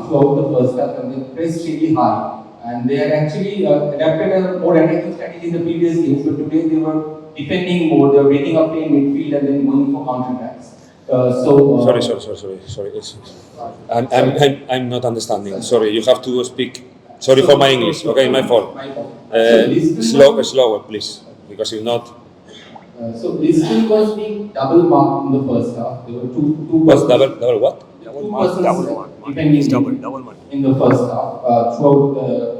throughout the first half and they pressed really high. And they had actually adapted a more attacking strategy in the previous games, but today they were defending more. They were breaking up play in midfield and then going for counter-attacks. Sorry. I'm not understanding. Sorry, you have to speak. Sorry for my English. Okay, my fault. Slower, please, because if not. So Liston was being double marked in the first half. There were two Was double what? Double mark in the first half.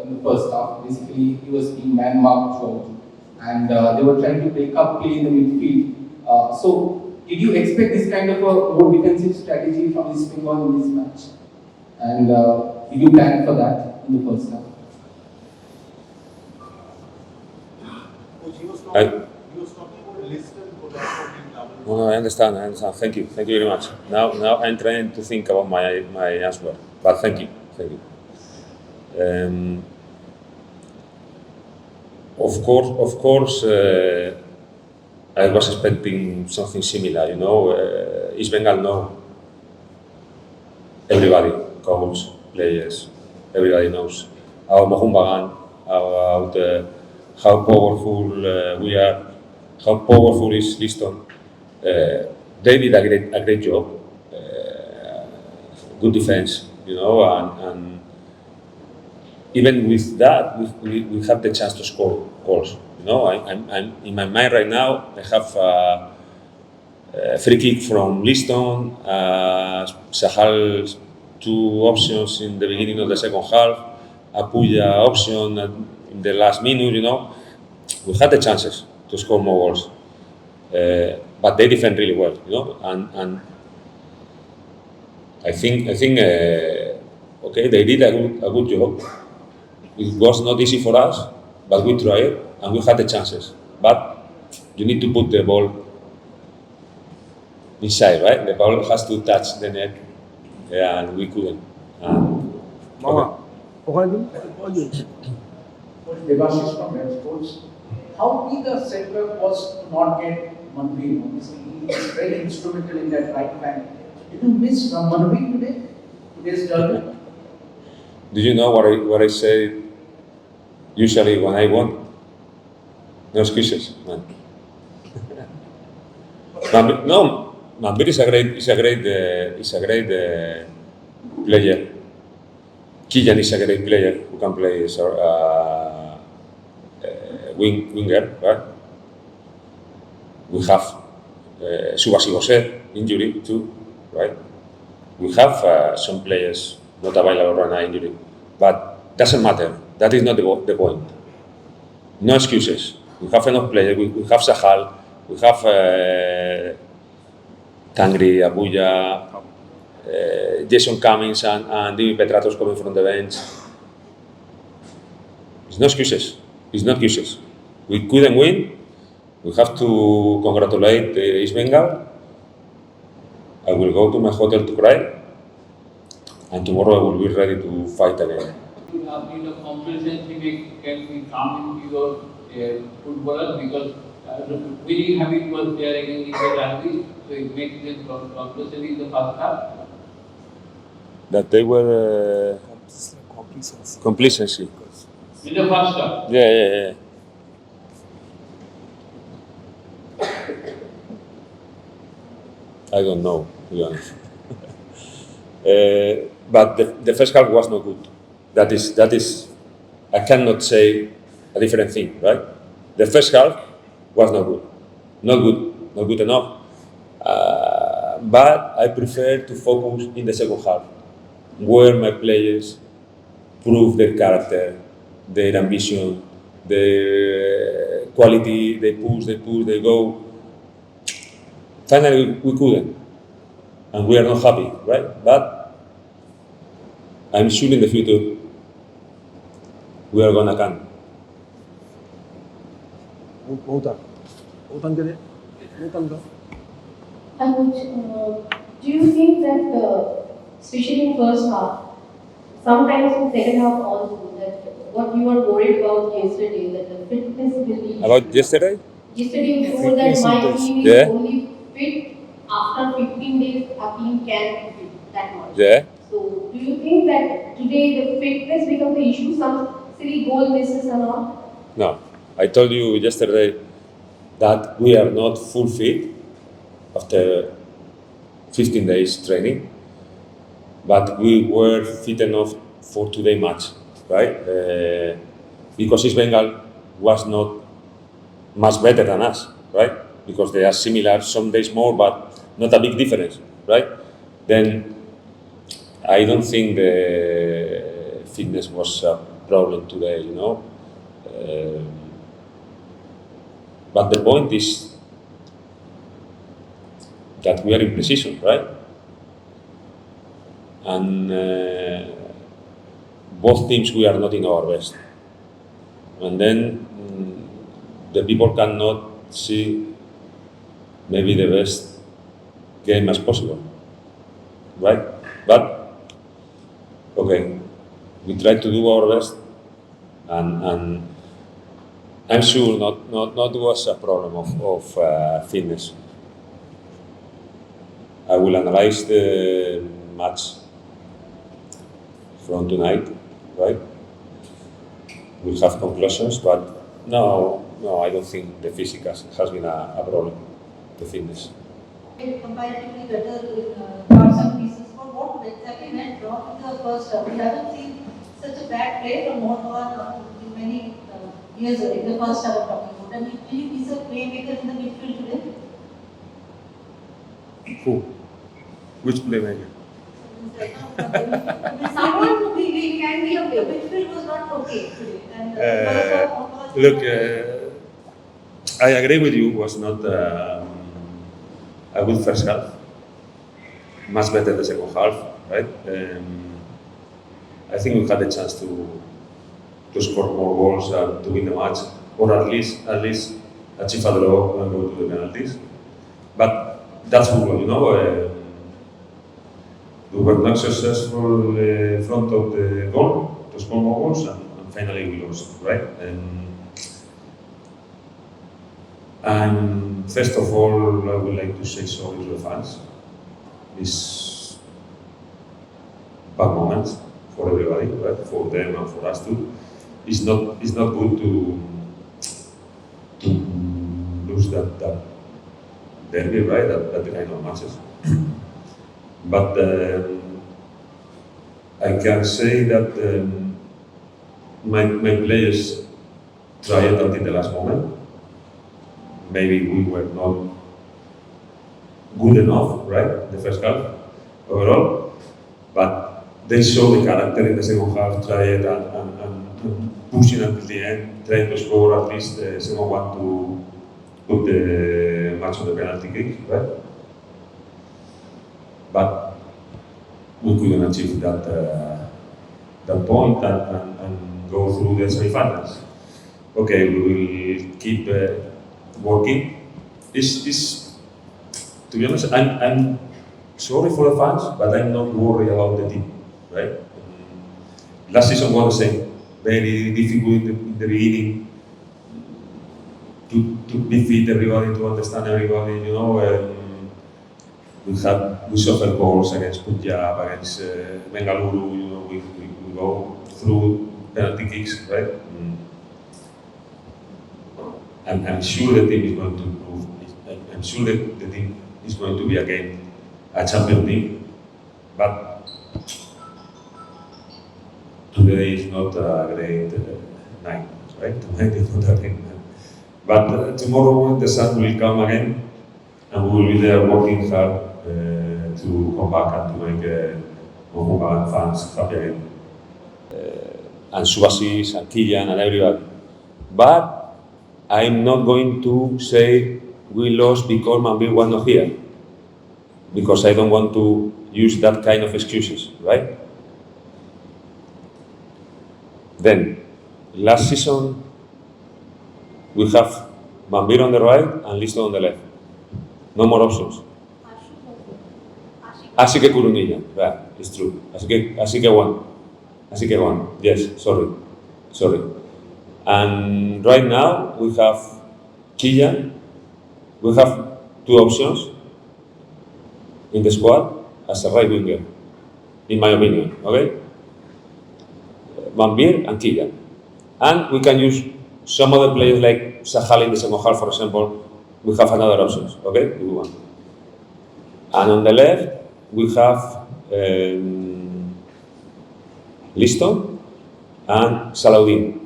In the first half, basically he was being man marked throughout, and they were trying to break up play in the midfield. So, did you expect this kind of a more defensive strategy from East Bengal in this match? And did you plan for that in the first half? He was talking about Liston for that double. No, I understand. Thank you very much. Now I'm trying to think about my answer, but thank you. Of course, I was expecting something similar. East Bengal know everybody, coach, players, everybody knows about Mohun Bagan, about how powerful we are, how powerful is Liston. They did a great job, good defense, and even with that, we have the chance to score goals. I'm in my mind right now. I have a free kick from Liston. Sahal, two options in the beginning of the second half. Apuya option in the last minute. We had the chances to score more goals, but they defend really well. And I think okay, they did a good job. It was not easy for us, but we tried and we had the chances. But you need to put the ball inside, right? The ball has to touch the net, and we couldn't. How big a setback was to not get Manveer? He is very instrumental in that right flank. Did you miss Manveer today? Today's derby? Do you know what I say usually when I won? No excuses, man. No, Manveer is a great player. Killian is a great player who can play as winger, right? We have Subasi Jose injury too, right? We have some players not available right now injury, but doesn't matter. That is not the point. No excuses. We have enough players. We have Sahal, we have Tangri, Abuya, Jason Cummings, and Dimi Petratos coming from the bench. It's no excuses. It's not excuses. We couldn't win. We have to congratulate East Bengal. I will go to my hotel to cry, and tomorrow I will be ready to fight again. In the competition, can be come into your footballer because winning habit was there against the rugby, so it makes them compulsory in the first half. That they were complacency. In the first half. Yeah. I don't know, to be honest. But the first half was not good. That is. I cannot say a different thing, right? The first half was not good, not good enough. But I prefer to focus in the second half, where my players prove their character, their ambition, their quality. They push, they go. Finally, we couldn't, and we are not happy, right? But I'm sure in the future we are gonna come. Do you think that, especially in first half, sometimes in second half also, that what you were worried about yesterday, that the fitness will be... About yesterday? Yesterday you told that my team is only fit after 15 days, a team can be fit that much. Yeah. So do do you think that today the fitness becomes the issue? Some silly goal misses and all? No, I told you yesterday that we are not full fit after 15 days training, but we were fit enough for today match, right? Because East Bengal was not much better than us, right? Because they are similar, some days more, but not a big difference, right? Then I don't think the fitness was a problem today, you know. But the point is that we are in precision, right? And both teams we are not in our best. And then the people cannot see maybe the best game as possible, right? But okay, we try to do our best, and I'm sure not was a problem of fitness. I will analyze the match from tonight, right? We'll have conclusions, but no, I don't think the physics has been a problem, the fitness. Comparatively better in parts and pieces. But what exactly went wrong in the first half? We haven't seen such a bad play from Mohan in many years in the first half of talking about. And will he be a playmaker in the midfield today? Who? Which playmaker? Someone we can be okay. The midfield was not okay today. And Look, I agree with you. Was not a good first half. Much better the second half, right? I think we had the chance to score more goals and to win the match, or at least achieve a draw and go to the penalties. But that's football, you know. We were not successful in front of the goal to score more goals, and finally we lost, right? And first of all, I would like to say sorry to the fans. It's bad moments for everybody, right? For them and for us too. It's not good to lose that derby, right? That kind of matches. But I can say that my players tried until the last moment. Maybe we were not good enough, right, the first half overall, but they showed the character in the second half, tried and pushing until the end, trying to score at least the second one to put the match on the penalty kick, right? But we couldn't achieve that point and go through the semi-finals. Okay, we will keep working. To be honest, I'm sorry for the fans, but I'm not worried about the team, right? Last season was the same. Very difficult in the beginning to defeat everybody, to understand everybody, you know. We suffered goals against Punjab, against Bengaluru, you know, we go through penalty kicks, right? I'm sure the team is going to improve. I'm sure that the team is going to be again a champion team. But today is not a great night, right? Tonight is not a great night. But tomorrow the sun will come again, and we will be there working hard to come back and to make Mohammedan fans happy again. And Subhasis and Kylian and everybody. But I'm not going to say we lost because Manbir was not here, because I don't want to use that kind of excuses, right? Then, last season, we have Manbir on the right and Listo on the left. No more options. Así que Kurunilla, right, it's true. Así que one. Yes, sorry. And right now we have Kylian. We have two options in the squad as a right winger. in my opinion, okay? Van Beer and Kylian. And we can use some other players like Sahal in the second half, for example. We have another options, okay, if we want. And on the left, we have Liston and Salaudin.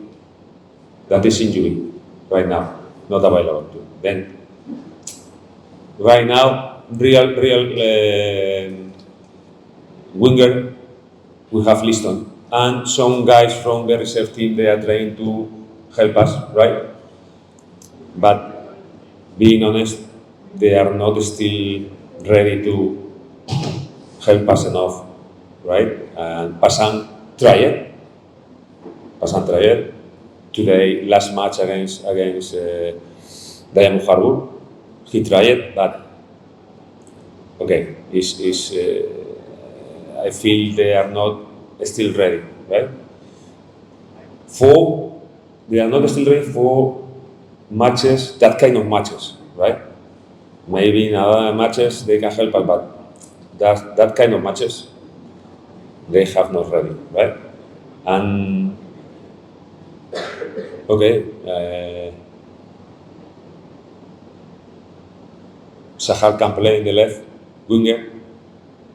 That is injury right now, not available. Then, right now, real winger, we have Liston. And some guys from the reserve team, they are trying to help us, right? But being honest, they are not still ready to help us enough, right? And Passan tried. Today, last match against Diamond Harbour, he tried, but okay, I feel they are not still ready, right? They are not still ready for matches, that kind of matches, right? Maybe in other matches they can help us, but that kind of matches, they have not ready, right? And okay, Sahar can play in the left winger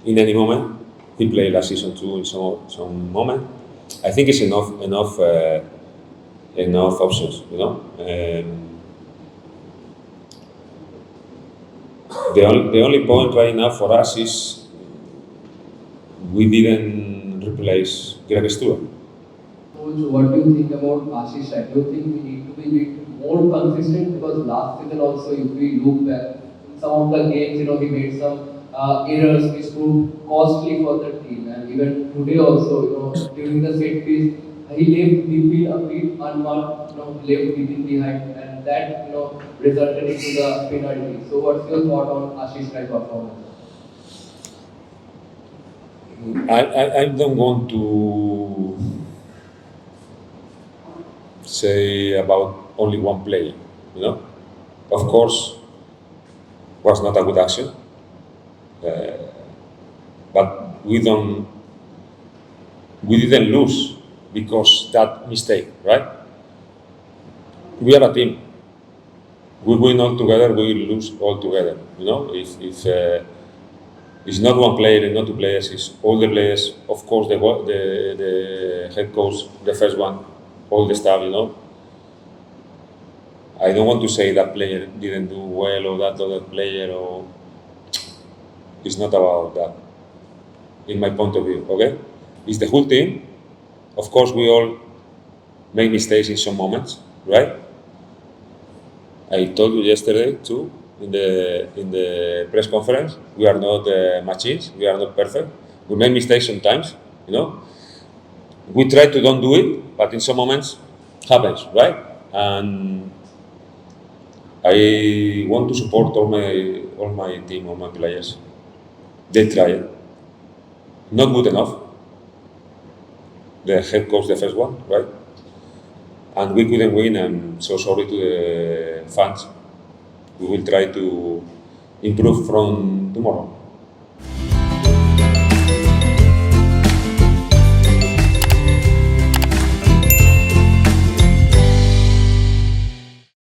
in any moment. He played last season too in some moment. I think it's enough options, you know. The only point right now for us is we didn't replace Greg Stewart. So what do you think about Ashish Rai? Do you think we need to be a bit more consistent? Because last season also, if we look back, in some of the games, he made some errors which proved costly for the team. And even today also, during the set piece, he left the field a bit unmarked, left within behind, and that, resulted into the penalty. So what's your thought on Ashish Rai performance? I don't want to say about only one player, Of course, was not a good action, but we didn't lose because that mistake, right? We are a team. We win all together, we will lose all together. If it's not one player and not two players, it's all the players. Of course, the head coach, the first one, all the staff. I don't want to say that player didn't do well or that other player, or it's not about that. In my point of view, okay, it's the whole team. Of course, we all make mistakes in some moments, right? I told you yesterday too in the press conference. We are not machines. We are not perfect. We make mistakes sometimes. We try to don't do it, but in some moments happens, right? And I want to support all my team, all my players. They try it. Not good enough. The head coach, the first one, right? And we couldn't win. I'm so sorry to the fans. We will try to improve from tomorrow.